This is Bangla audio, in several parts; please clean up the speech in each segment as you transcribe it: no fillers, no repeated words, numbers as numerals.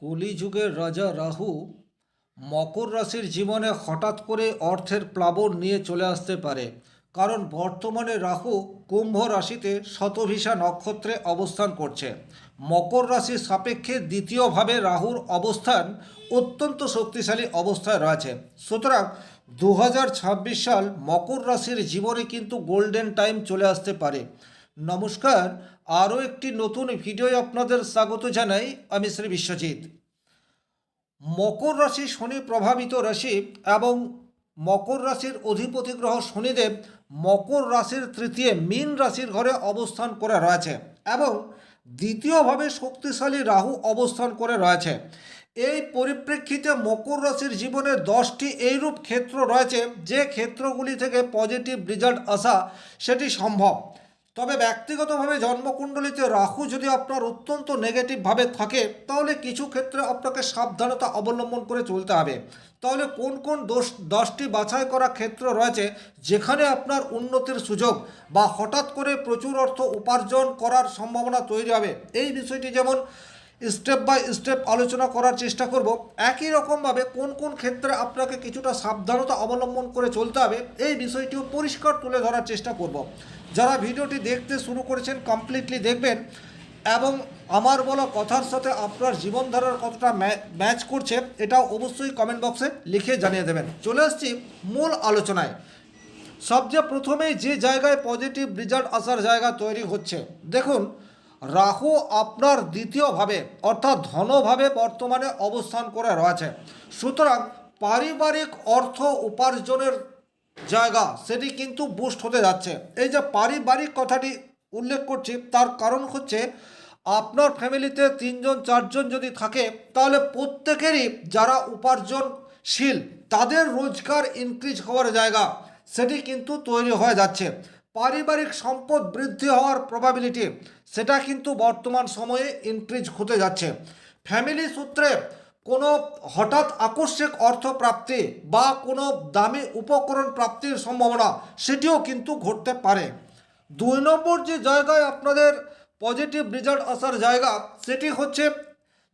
কলিযুগের রাজা রাহু মকর রাশির জীবনে হঠাৎ করে অর্থের প্লাবন নিয়ে চলে আসতে পারে। কারণ বর্তমানে রাহু কুম্ভ রাশিতে শতভিষা নক্ষত্রে অবস্থান করছে। মকর রাশির সাপেক্ষে দ্বিতীয়ভাবে রাহুর অবস্থান অত্যন্ত শক্তিশালী অবস্থায় রয়েছে। সুতরাং 2026 সাল মকর রাশির জীবনে কিন্তু গোল্ডেন টাইম চলে আসতে পারে। নমস্কার, আরও একটি নতুন ভিডিও আপনাদের স্বাগত জানাই। আমি শ্রী বিশ্বজিৎ। মকর রাশি শনি প্রভাবিত রাশি এবং মকর রাশির অধিপতি গ্রহ শনিদেব মকর রাশির তৃতীয় মীন রাশির ঘরে অবস্থান করে রয়েছে এবং দ্বিতীয়ভাবে শক্তিশালী রাহু অবস্থান করে রয়েছে। এই পরিপ্রেক্ষিতে মকর রাশির জীবনে 10টি এইরূপ ক্ষেত্র রয়েছে যে ক্ষেত্রগুলি থেকে পজিটিভ রেজাল্ট আসা সেটি সম্ভব। তবে ব্যক্তিগতভাবে জন্মকুণ্ডলিতে রাহু যদি আপনার অত্যন্ত নেগেটিভভাবে থাকে তাহলে কিছু ক্ষেত্রে আপনাকে সাবধানতা অবলম্বন করে চলতে হবে। তাহলে কোন কোন 10টি বাছাই করা ক্ষেত্র রয়েছে যেখানে আপনার উন্নতির সুযোগ বা হঠাৎ করে প্রচুর অর্থ উপার্জন করার সম্ভাবনা তৈরি হবে, এই বিষয়টি যেমন স্টেপ বাই স্টেপ আলোচনা করার চেষ্টা করব। একই রকমভাবে কোন কোন ক্ষেত্রে আপনাকে কিছুটা সাবধানতা অবলম্বন করে চলতে হবে এই বিষয়টিও পরিষ্কার তুলে ধরার চেষ্টা করব। যারা ভিডিওটি দেখতে শুরু করেছেন কমপ্লিটলি দেখবেন এবং আমার বলা কথার সাথে আপনার জীবনধারার কতটা ম্যাচ করছে এটাও অবশ্যই কমেন্ট বক্সে লিখে জানিয়ে দেবেন। চলে আসছি মূল আলোচনায়। সবচেয়ে প্রথমেই যে জায়গায় পজিটিভ রেজাল্ট আসার জায়গা তৈরি হচ্ছে, দেখুন রাহু আপনার দ্বিতীয়ভাবে অর্থাৎ ধনভাবে বর্তমানে অবস্থান করে রয়েছে। সুতরাং পারিবারিক অর্থ উপার্জনের জায়গা সেটি কিন্তু বুস্ট হতে যাচ্ছে। এই যে পারিবারিক কথাটি উল্লেখ করছি তার কারণ হচ্ছে আপনার ফ্যামিলিতে 3জন 4জন যদি থাকে তাহলে প্রত্যেকেরই যারা উপার্জনশীল তাদের রোজগার ইনক্রিজ হওয়ার জায়গা সেটি কিন্তু তৈরি হয়ে যাচ্ছে। পারিবারিক সম্পদ বৃদ্ধি হওয়ার প্রবাবিলিটি সেটা কিন্তু বর্তমান সময়ে ইনক্রিজ হতে যাচ্ছে। ফ্যামিলি সূত্রে কোনো হঠাৎ আকস্মিক অর্থপ্রাপ্তি বা কোনো দামি উপকরণ প্রাপ্তির সম্ভাবনা সেটিও কিন্তু ঘটতে পারে। 2 নম্বর যে জায়গায় আপনাদের পজিটিভ রেজাল্ট আসার জায়গা সেটি হচ্ছে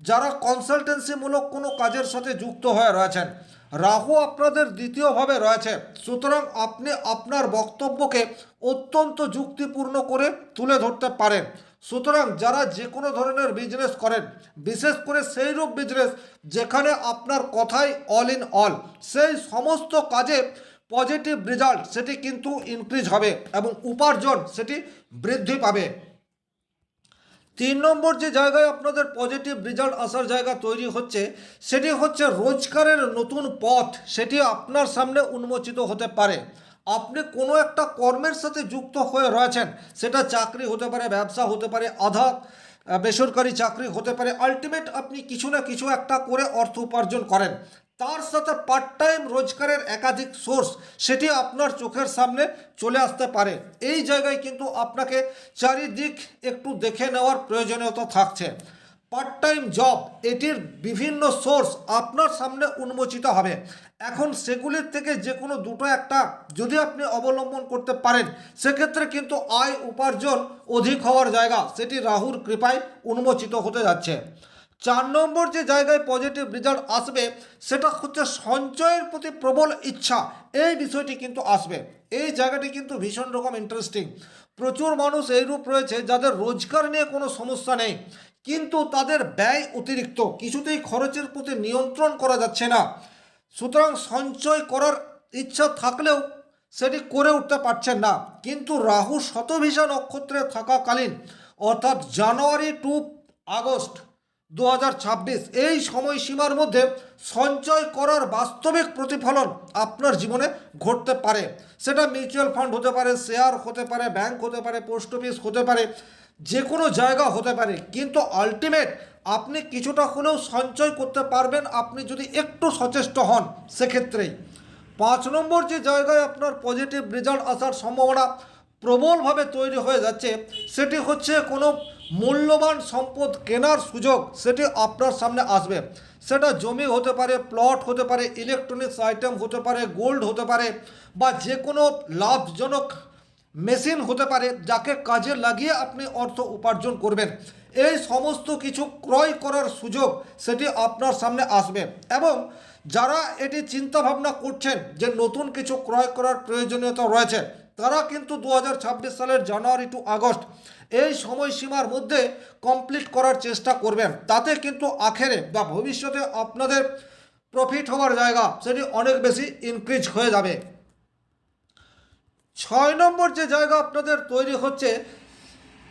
যারা কনসালটেন্সিমূলক কোনো কাজের সাথে যুক্ত হয়ে রয়েছেন। রাহু আপনাদের দ্বিতীয়ভাবে রয়েছে, সুতরাং আপনি আপনার বক্তব্যকে অত্যন্ত যুক্তিপূর্ণ করে তুলে ধরতে পারেন। সুতরাং যারা যে কোনো ধরনের বিজনেস করেন, বিশেষ করে সেই রূপ বিজনেস যেখানে আপনার কথাই অল ইন অল, সেই সমস্ত কাজে পজিটিভ রেজাল্ট সেটি কিন্তু ইনক্রিজ হবে এবং উপার্জন সেটি বৃদ্ধি পাবে। 3 নম্বর যে জায়গায় আপনাদের পজিটিভ রেজাল্ট আসার জায়গা তৈরি হচ্ছে সেটি হচ্ছে রোজগারের নতুন পথ সেটি আপনার সামনে উন্মোচিত হতে পারে। আপনি কোনো একটা কর্মের সাথে যুক্ত হয়ে রয়েছেন, সেটা চাকরি হতে পারে, ব্যবসা হতে পারে, আধা বেসরকারি চাকরি হতে পারে, আলটিমেট আপনি কিছু না কিছু একটা করে অর্থ উপার্জন করেন। তার সাথে পার্ট টাইম রোজগারের একাধিক সোর্স সেটি আপনার চোখের সামনে চলে আসতে পারে। এই জায়গায় কিন্তু আপনাকে চারিদিক একটু দেখে নেওয়ার প্রয়োজনীয়তা থাকছে। পার্ট টাইম জব এটির বিভিন্ন সোর্স আপনার সামনে উন্মোচিত হবে। এখন সেগুলির থেকে যে কোনো দুটো একটা যদি আপনি অবলম্বন করতে পারেন সেক্ষেত্রে কিন্তু আয় উপার্জন অধিক হওয়ার জায়গা সেটি রাহুর কৃপায় উন্মোচিত হতে যাচ্ছে। 4 নম্বর যে জায়গায় পজিটিভ রেজাল্ট আসবে সেটা হচ্ছে সঞ্চয়ের প্রতি প্রবল ইচ্ছা, এই বিষয়টি কিন্তু আসবে। এই জায়গাটি কিন্তু ভীষণ রকম ইন্টারেস্টিং। প্রচুর মানুষ এইরূপ রয়েছে যাদের রোজগার নিয়ে কোনো সমস্যা নেই কিন্তু তাদের ব্যয় অতিরিক্ত, কিছুতেই খরচের প্রতি নিয়ন্ত্রণ করা যাচ্ছে না। সুতরাং সঞ্চয় করার ইচ্ছা থাকলেও সেটি করে উঠতে পারছেন না। কিন্তু রাহু শতভিষা নক্ষত্রে থাকাকালীন অর্থাৎ জানুয়ারি টু আগস্ট 2026 এই সময়সীমার মধ্যে সঞ্চয় করার বাস্তবিক প্রতিফলন আপনার জীবনে ঘটতে পারে। সেটা মিউচুয়াল ফান্ড হতে পারে, শেয়ার হতে পারে, ব্যাংক হতে পারে, পোস্ট অফিস হতে পারে, যে কোনো জায়গা হতে পারে। কিন্তু আলটিমেট আপনি কিছুটা হলেও সঞ্চয় করতে পারবেন আপনি যদি একটু সচেষ্ট হন সেক্ষেত্রেই। 5 নম্বর যে জায়গায় আপনার পজিটিভ রেজাল্ট আসার সম্ভাবনা প্রবলভাবে তৈরি হয়ে যাচ্ছে সেটি হচ্ছে কোনো মূল্যবান সম্পদ কেনার সুযোগ সেটি আপনার সামনে আসবে। সেটা জমি হতে পারে, প্লট হতে পারে, ইলেকট্রনিক্স আইটেম হতে পারে, গোল্ড হতে পারে বা যে কোনো লাভজনক মেশিন হতে পারে, যাকে কাজে লাগিয়ে আপনি অর্থ উপার্জন করবেন। এই সমস্ত কিছু ক্রয় করার সুযোগ সেটি আপনার সামনে আসবে। এবং যারা এটি চিন্তা ভাবনা করছেন যে নতুন কিছু ক্রয় করার প্রয়োজনীয়তা রয়েছে, তারা কিন্তু 2026 সালের জানুয়ারি টু আগস্ট এই সময়সীমার মধ্যে কমপ্লিট করার চেষ্টা করবেন। তাতে কিন্তু আখেরে বা ভবিষ্যতে আপনাদের প্রফিট হওয়ার জায়গা সেটি অনেক বেশি ইনক্রিজ হয়ে যাবে। 6 নম্বর যে জায়গা আপনাদের তৈরি হচ্ছে,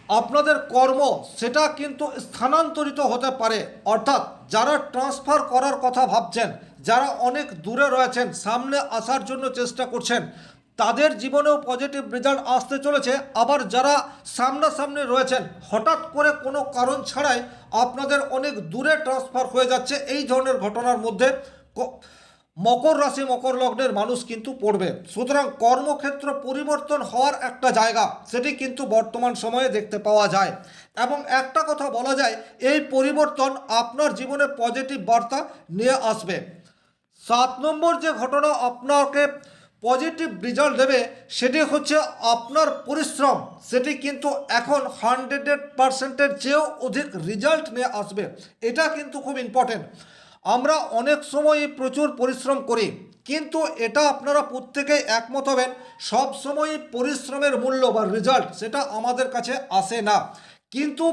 আপনাদের কর্ম সেটা কিন্তু স্থানান্তরিত হতে পারে। অর্থাৎ যারা ট্রান্সফার করার কথা ভাবছেন, যারা অনেক দূরে রয়েছেন, সামনে আসার জন্য চেষ্টা করছেন, তাদের জীবনেও পজিটিভ রেজাল্ট আসতে চলেছে। আবার যারা সামনাসামনি রয়েছেন, হঠাৎ করে কোনো কারণ ছাড়াই আপনাদের অনেক দূরে ট্রান্সফার হয়ে যাচ্ছে, এই ধরনের ঘটনার মধ্যে মকর রাশি মকর লগ্নের মানুষ কিন্তু পড়বে। সুতরাং কর্মক্ষেত্র পরিবর্তন হওয়ার একটা জায়গা সেটি কিন্তু বর্তমান সময়ে দেখতে পাওয়া যায়। এবং একটা কথা বলা যায়, এই পরিবর্তন আপনার জীবনে পজিটিভ বার্তা নিয়ে আসবে। 7 নম্বর যে ঘটনা আপনাকে পজিটিভ রেজাল্ট দেবে, সেটি হচ্ছে আপনার পরিশ্রম সেটি কিন্তু এখন 100% চেয়েও অধিক রেজাল্ট নিয়ে আসবে। এটা কিন্তু খুব ইম্পর্টেন্ট। আমরা অনেক সময় প্রচুর পরিশ্রম করি, কিন্তু এটা আপনারা প্রত্যেকেই একমত হবেন, সব সময় পরিশ্রমের মূল্য বা রেজাল্ট সেটা আমাদের কাছে আসে না। কিন্তু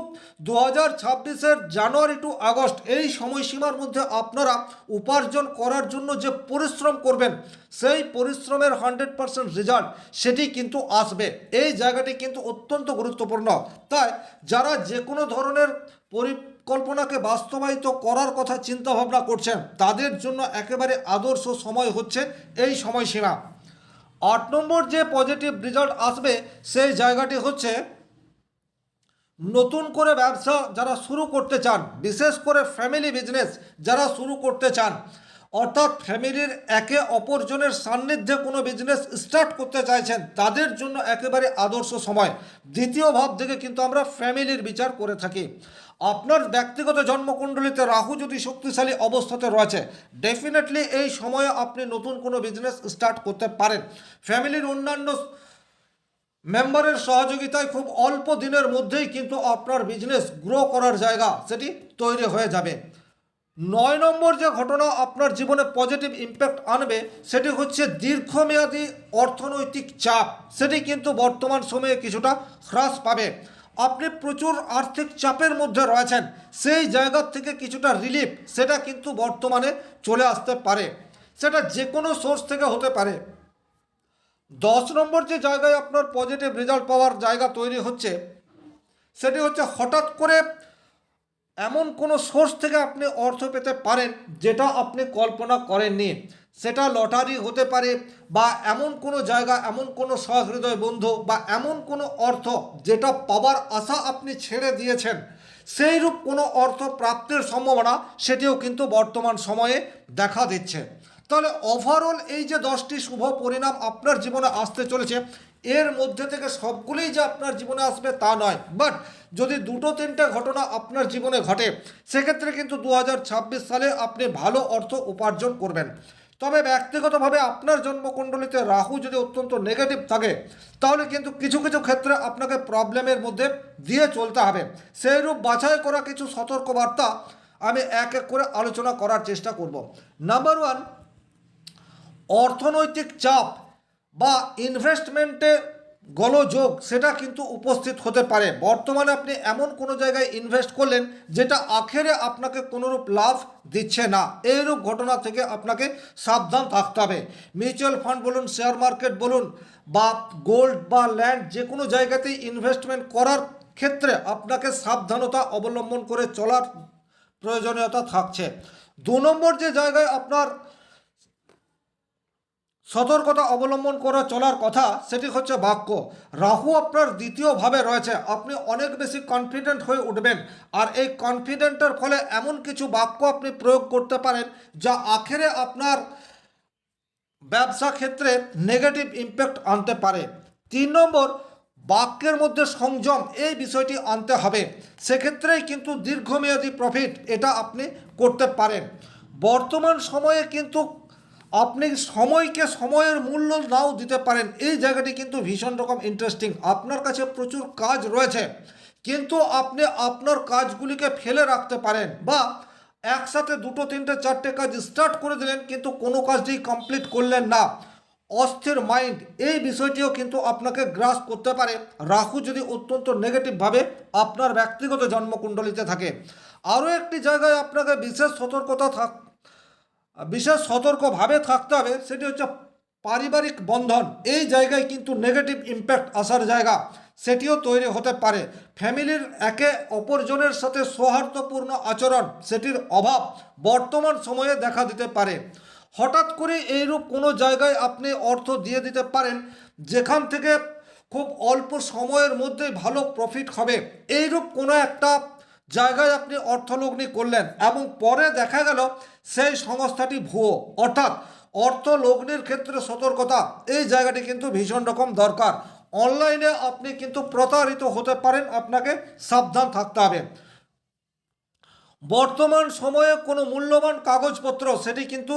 2026-এর জানুয়ারি টু আগস্ট এই সময়সীমার মধ্যে আপনারা উপার্জন করার জন্য যে পরিশ্রম করবেন, সেই পরিশ্রমের 100% রেজাল্ট সেটি কিন্তু আসবে। এই জায়গাটি কিন্তু অত্যন্ত গুরুত্বপূর্ণ। তাই যারা যে কোনো ধরনের পরিকল্পনাকে বাস্তবায়িত করার কথা চিন্তা ভাবনা করছেন, তাদের জন্য একেবারে আদর্শ সময় হচ্ছে এই সময়সীমা। 8 নম্বর যে পজিটিভ রেজাল্ট আসবে, সেই জায়গাটি হচ্ছে নতুন করে ব্যবসা যারা শুরু করতে চান, বিশেষ করে ফ্যামিলি বিজনেস যারা শুরু করতে চান, অর্থাৎ ফ্যামিলির একে অপরজনের সান্নিধ্যে কোনো বিজনেস স্টার্ট করতে চাইছেন, তাদের জন্য একেবারে আদর্শ সময়। দ্বিতীয় ভাব থেকে কিন্তু আমরা ফ্যামিলির বিচার করে থাকি। আপনার ব্যক্তিগত জন্মকুণ্ডলিতে রাহু যদি শক্তিশালী অবস্থাতে রয়েছে, ডেফিনেটলি এই সময়ে আপনি নতুন কোনো বিজনেস স্টার্ট করতে পারেন। ফ্যামিলির অন্যান্য মেম্বারের সহযোগিতায় খুব অল্প দিনের মধ্যেই কিন্তু আপনার বিজনেস গ্রো করার জায়গা সেটি তৈরি হয়ে যাবে। 9 নম্বর যে ঘটনা আপনার জীবনে পজিটিভ ইম্প্যাক্ট আনবে, সেটি হচ্ছে দীর্ঘমেয়াদী অর্থনৈতিক চাপ সেটি কিন্তু বর্তমান সময়ে কিছুটা হ্রাস পাবে। আপনি প্রচুর আর্থিক চাপের মধ্যে রয়েছেন, সেই জায়গা থেকে কিছুটা রিলিফ সেটা কিন্তু বর্তমানে চলে আসতে পারে। সেটা যে কোনো সোর্স থেকে হতে পারে। 10 নম্বর যে জায়গায় আপনার পজিটিভ রেজাল্ট পাওয়ার জায়গা তৈরি হচ্ছে, সেটি হচ্ছে হঠাৎ করে এমন কোনো সোর্স থেকে আপনি অর্থ পেতে পারেন যেটা আপনি কল্পনা করেননি। সেটা লটারি হতে পারে, বা এমন কোনো জায়গা, এমন কোনো সহৃদয় বন্ধু, বা এমন কোনো অর্থ যেটা পাবার আশা আপনি ছেড়ে দিয়েছেন, সেই রূপ কোনো অর্থ প্রাপ্তির সম্ভাবনা সেটিও কিন্তু বর্তমান সময়ে দেখা দিচ্ছে। তাহলে ওভারঅল এই যে 10টি শুভ পরিণাম আপনার জীবনে আসতে চলেছে, এর মধ্যে থেকে সবগুলোই যে আপনার জীবনে আসবে তা নয়, বাট যদি 2-3টে ঘটনা আপনার জীবনে ঘটে, সেক্ষেত্রে কিন্তু 2026 সালে আপনি ভালো অর্থ উপার্জন করবেন। তবে ব্যক্তিগতভাবে আপনার জন্মকুণ্ডলিতে রাহু যদি অত্যন্ত নেগেটিভ থাকে, তাহলে কিন্তু কিছু কিছু ক্ষেত্রে আপনাকে প্রবলেমের মধ্যে দিয়ে চলতে হবে। সেইরূপ বাছাই করা কিছু সতর্কবার্তা আমি এক এক করে আলোচনা করার চেষ্টা করব। নাম্বার 1, অর্থনৈতিক চাপ বা ইনভেস্টমেন্টে গোলযোগ সেটা কিন্তু উপস্থিত হতে পারে। বর্তমানে আপনি এমন কোনো জায়গায় ইনভেস্ট করলেন যেটা আখেরে আপনাকে কোনোরূপ লাভ দিচ্ছে না, এইরূপ ঘটনা থেকে আপনাকে সাবধান থাকতে হবে। মিউচুয়াল ফান্ড বলুন, শেয়ার মার্কেট বলুন, বা গোল্ড বা ল্যান্ড, যে কোনো জায়গাতেই ইনভেস্টমেন্ট করার ক্ষেত্রে আপনাকে সাবধানতা অবলম্বন করে চলার প্রয়োজনীয়তা থাকছে। 2 নম্বর যে জায়গায় আপনার সতর্কতা অবলম্বন করে চলার কথা, সেটি হচ্ছে বাক্য। রাহু আপনার দ্বিতীয় ভাবে রয়েছে, আপনি অনেক বেশি কনফিডেন্ট হয়ে উঠবেন, আর এই কনফিডেন্টের ফলে এমন কিছু বাক্য আপনি প্রয়োগ করতে পারেন যা আখেরে আপনার ব্যবসা ক্ষেত্রে নেগেটিভ ইম্প্যাক্ট আনতে পারে। 3 নম্বর, বাক্যের মধ্যে সংযম এই বিষয়টি আনতে হবে, সেক্ষেত্রেই কিন্তু দীর্ঘমেয়াদী প্রফিট এটা আপনি করতে পারেন। বর্তমান সময়ে কিন্তু আপনি সময়কে সময়ের মূল্য নাও দিতে পারেন। এই জায়গাটি কিন্তু ভীষণ রকম ইন্টারেস্টিং। আপনার কাছে প্রচুর কাজ রয়েছে, কিন্তু আপনি আপনার কাজগুলিকে ফেলে রাখতে পারেন, বা একসাথে দুটো তিনটে চারটে কাজ স্টার্ট করে দিলেন কিন্তু কোনো কাজটি কমপ্লিট করলেন না। অস্থির মাইন্ড, এই বিষয়টিও কিন্তু আপনাকে গ্রাস করতে পারে রাহু যদি অত্যন্ত নেগেটিভভাবে আপনার ব্যক্তিগত জন্মকুণ্ডলিতে থাকে। আরও একটি জায়গায় আপনাকে বিশেষ সতর্কভাবে থাকতে হবে, সেটি হচ্ছে পারিবারিক বন্ধন। এই জায়গায় কিন্তু নেগেটিভ ইম্প্যাক্ট আসার জায়গা, সেটিও তৈরি হতে পারে। ফ্যামিলির একে অপরজনের সাথে সৌহার্দ্যপূর্ণ আচরণ, সেটির অভাব বর্তমান সময়ে দেখা দিতে পারে। হঠাৎ করে এইরূপ কোনো জায়গায় আপনি অর্থ দিয়ে দিতে পারেন যেখান থেকে খুব অল্প সময়ের মধ্যে ভালো প্রফিট হবে। এইরূপ কোনো একটা জায়গায় আপনি অর্থলগ্নি করলেন এবং পরে দেখা গেল সেই সংস্থাটি ভুয়ো, অর্থাৎ অর্থলগ্নির ক্ষেত্রে সতর্কতা, এই জায়গাটি কিন্তু ভীষণ রকম দরকার। অনলাইনে আপনি কিন্তু প্রতারিত হতে পারেন, আপনাকে সাবধান থাকতে হবে। বর্তমান সময়ে কোনো মূল্যবান কাগজপত্র সেটি কিন্তু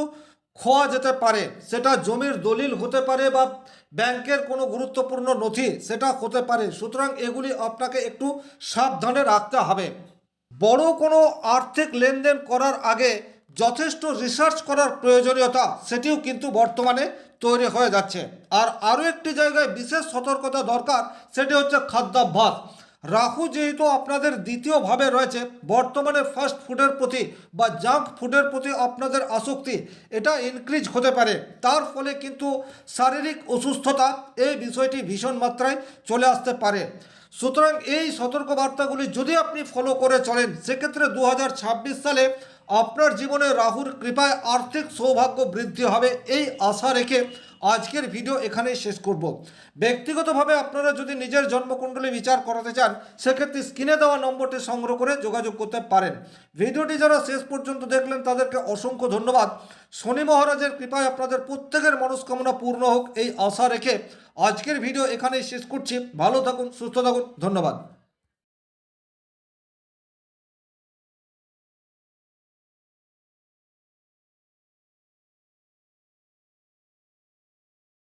খোয়া যেতে পারে, সেটা জমির দলিল হতে পারে বা ব্যাংকের কোনো গুরুত্বপূর্ণ নথি সেটা হতে পারে। সুতরাং এগুলি আপনাকে একটু সাবধানে রাখতে হবে। বড় কোনো আর্থিক লেনদেন করার আগে যথেষ্ট রিসার্চ করার প্রয়োজনীয়তা সেটিও কিন্তু বর্তমানে তৈরি হয়ে যাচ্ছে। আর আরও একটি জায়গায় বিশেষ সতর্কতা দরকার, সেটি হচ্ছে খাদ্যাভ্যাস। রাহু যেহেতু আপনাদের দ্বিতীয়ভাবে রয়েছে, বর্তমানে ফাস্ট ফুডের প্রতি বা জাঙ্ক ফুডের প্রতি আপনাদের আসক্তি এটা ইনক্রিজ হতে পারে। তার ফলে কিন্তু শারীরিক অসুস্থতা এই বিষয়টি ভীষণ মাত্রায় চলে আসতে পারে। সুতরাং এই সতর্কবার্তাগুলি যদি আপনি ফলো করে চলেন, সেক্ষেত্রে 2026 সালে আপনার জীবনে রাহুর কৃপায় আর্থিক সৌভাগ্য বৃদ্ধি হবে, এই আশা রেখে আজকের ভিডিও এখানেই শেষ করব। ব্যক্তিগতভাবে আপনারা যদি নিজের জন্মকুণ্ডলী বিচার করাতে চান, সেক্ষেত্রে স্ক্রিনে দেওয়া নম্বরটি সংগ্রহ করে যোগাযোগ করতে পারেন। ভিডিওটি যারা শেষ পর্যন্ত দেখলেন তাদেরকে অসংখ্য ধন্যবাদ। শনি মহারাজের কৃপায় আপনাদের প্রত্যেকের মনস্কামনা পূর্ণ হোক, এই আশা রেখে আজকের ভিডিও এখানেই শেষ করছি। ভালো থাকুন, সুস্থ থাকুন, ধন্যবাদ।